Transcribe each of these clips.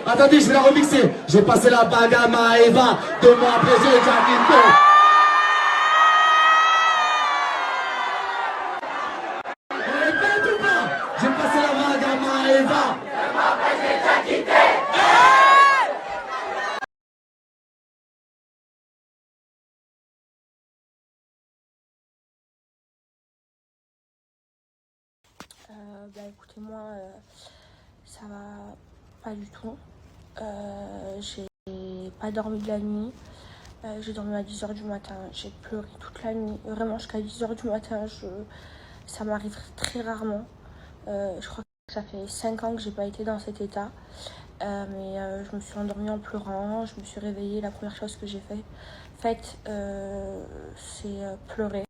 Attendez, je vais la remixer. J'ai passé la bague à Maëva. 2 mois après, j'ai déjà quitté. Elle est bête ou pas? J'ai passé la bague à Maëva. 2 mois après, j'ai déjà quitté. Écoutez, moi, ça va pas du tout. J'ai pas dormi de la nuit. J'ai dormi à 10h du matin. J'ai pleuré toute la nuit. Vraiment, jusqu'à 10h du matin, ça m'arrive très rarement. Je crois que ça fait 5 ans que j'ai pas été dans cet état. Je me suis endormie en pleurant. Je me suis réveillée. La première chose que j'ai faite, c'est pleurer.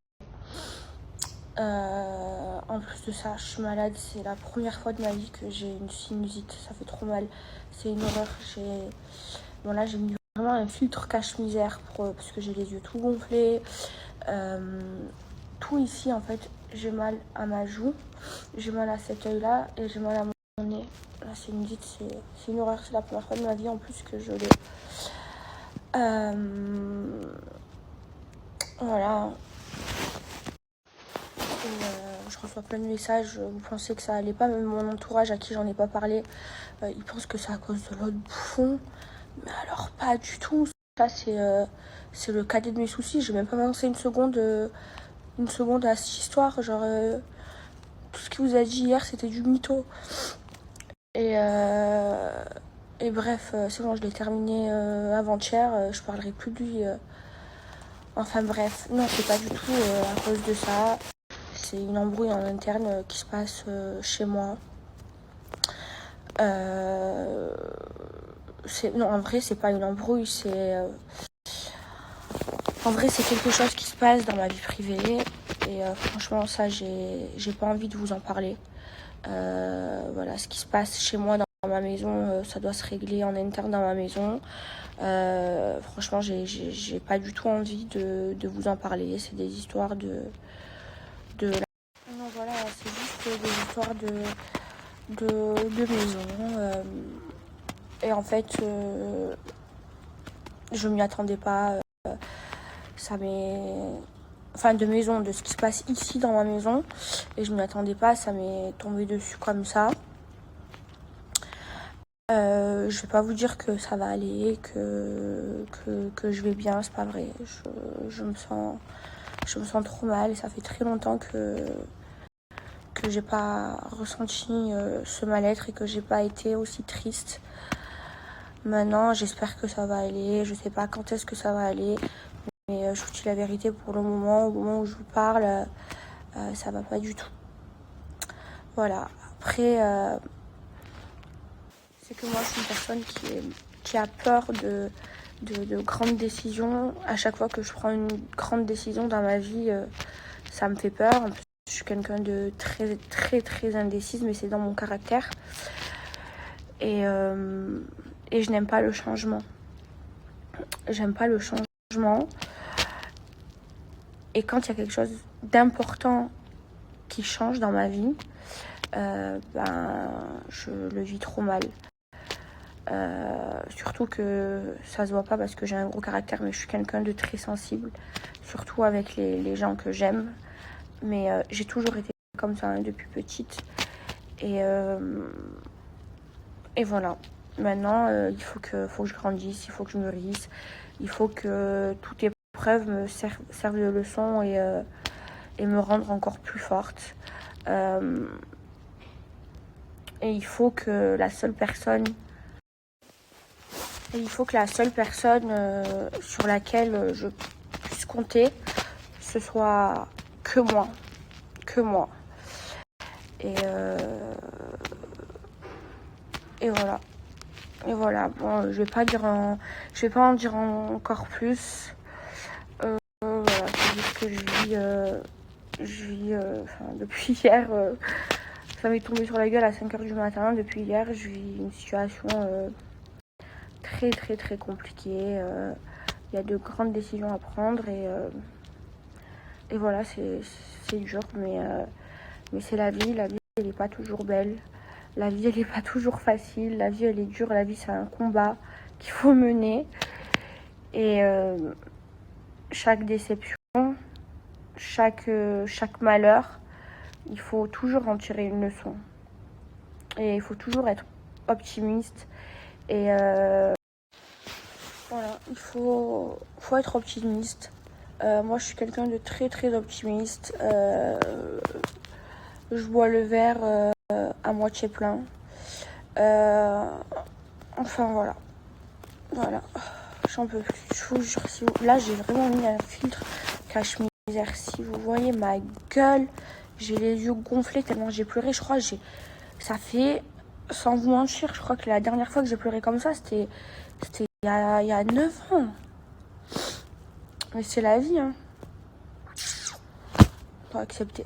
En plus de ça, je suis malade. C'est la première fois de ma vie que j'ai une sinusite. Ça fait trop mal. C'est une horreur. Là, j'ai mis vraiment un filtre cache-misère parce que j'ai les yeux tout gonflés. Tout ici, en fait, j'ai mal à ma joue. J'ai mal à cet œil-là et j'ai mal à mon nez. La sinusite, c'est une horreur. C'est la première fois de ma vie en plus que je l'ai. Voilà. Je reçois plein de messages, vous pensez que ça allait pas, même mon entourage à qui j'en ai pas parlé, ils pensent que c'est à cause de l'autre bouffon, mais alors pas du tout. Ça c'est le cadet de mes soucis, j'ai même pas pensé une seconde à cette histoire, genre tout ce qu'il vous a dit hier c'était du mytho. Et bref, c'est bon, je l'ai terminé avant-hier, je parlerai plus de lui. Enfin bref, non, c'est pas du tout à cause de ça. C'est une embrouille en interne qui se passe chez moi. Non, en vrai, c'est pas une embrouille, en vrai, c'est quelque chose qui se passe dans ma vie privée. Et franchement, ça, j'ai pas envie de vous en parler. Voilà, ce qui se passe chez moi dans ma maison, ça doit se régler en interne dans ma maison. Franchement, j'ai pas du tout envie de vous en parler. C'est des histoires de non, voilà, c'est juste des histoires de maison. Et en fait, je m'y attendais pas. Enfin, de maison, de ce qui se passe ici dans ma maison. Et je m'y attendais pas, ça m'est tombé dessus comme ça. Je vais pas vous dire que ça va aller, que je vais bien, c'est pas vrai. Je me sens trop mal et ça fait très longtemps que j'ai pas ressenti ce mal-être et que j'ai pas été aussi triste. Maintenant, j'espère que ça va aller. Je sais pas quand est-ce que ça va aller, mais je vous dis la vérité, pour le moment, au moment où je vous parle, ça va pas du tout. Voilà. Après, c'est que moi, je suis une personne qui a peur de grandes décisions. À chaque fois que je prends une grande décision dans ma vie, ça me fait peur. En plus, je suis quelqu'un de très, très, très indécise, mais c'est dans mon caractère. Et je n'aime pas le changement. J'aime pas le changement. Et quand il y a quelque chose d'important qui change dans ma vie, je le vis trop mal. Surtout que ça se voit pas parce que j'ai un gros caractère, mais je suis quelqu'un de très sensible, surtout avec les gens que j'aime. Mais j'ai toujours été comme ça depuis petite. Et voilà. Maintenant, il faut que je grandisse, il faut que je mûrisse, il faut que toute épreuve me serve de leçon et me rendre encore plus forte. Et il faut que la seule personne sur laquelle je puisse compter, ce soit que moi. Et voilà. Bon, je vais pas en dire encore plus. Voilà, c'est juste que depuis hier, ça m'est tombé sur la gueule à 5h du matin. Depuis hier, je vis une situation très très très compliquée. Il y a de grandes décisions à prendre et voilà, c'est dur, mais c'est la vie. La vie, elle n'est pas toujours belle. La vie, elle n'est pas toujours facile. La vie, elle est dure. La vie, c'est un combat qu'il faut mener. Et chaque déception, chaque malheur, il faut toujours en tirer une leçon. Et il faut toujours être optimiste. Et voilà, il faut être optimiste. Moi, je suis quelqu'un de très, très optimiste. Je vois le verre à moitié plein. Enfin, voilà. Voilà. J'en peux plus. Je vous jure, là, j'ai vraiment mis un filtre cache-misère. Si vous voyez ma gueule, j'ai les yeux gonflés tellement j'ai pleuré. Je crois que ça fait, sans vous mentir, je crois que la dernière fois que j'ai pleuré comme ça, c'était il y a 9 ans. Mais c'est la vie, hein. Faut accepter.